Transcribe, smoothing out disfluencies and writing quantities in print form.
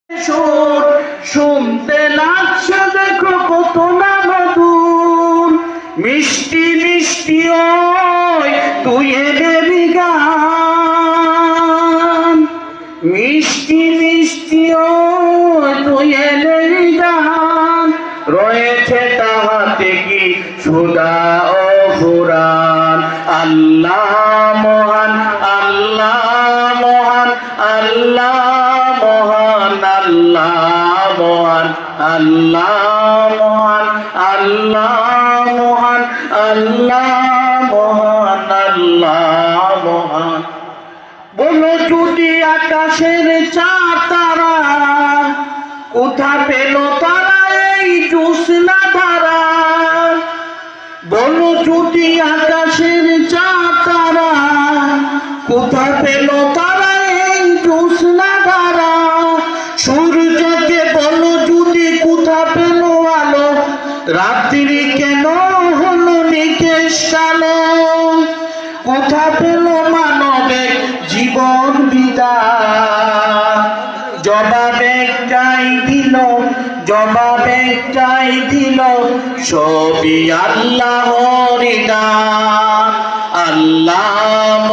সুর শুনতে লাগছে দেখো কত না মধুর, মিষ্টি মিষ্টি ওই তুই এলি গান, মিষ্টি মিষ্টি ওই তুই এলি গান, রয়েছে তাহাতে কি সুধা ও পুরাণ। আল্লাহ মহান, আল্লাহ মহান, আল্লাহ মহান, আল্লাহ মহান, আল্লাহ মহান, আল্লাহ মহান, আল্লাহ মহান, আল্লাহ মহান। বলো যদি আকাশের চাঁদ তারা কোথা পেল তারা এই জ্যোৎস্না ধারা, বলো যদি আকাশের চাঁদ তারা কোথা পেল তারা এই জ্যোৎস্না ধারা, সূর্যকে বলো যদি কোথা পেল আলো, রাত্রি কেন হলো নিকেশ কালো, কোথা পেল মানবের জীবন বিদায়, জবাব একটাই দিল, জবাব একটাই দিল, সবই আল্লাহর দান। আল্লাহ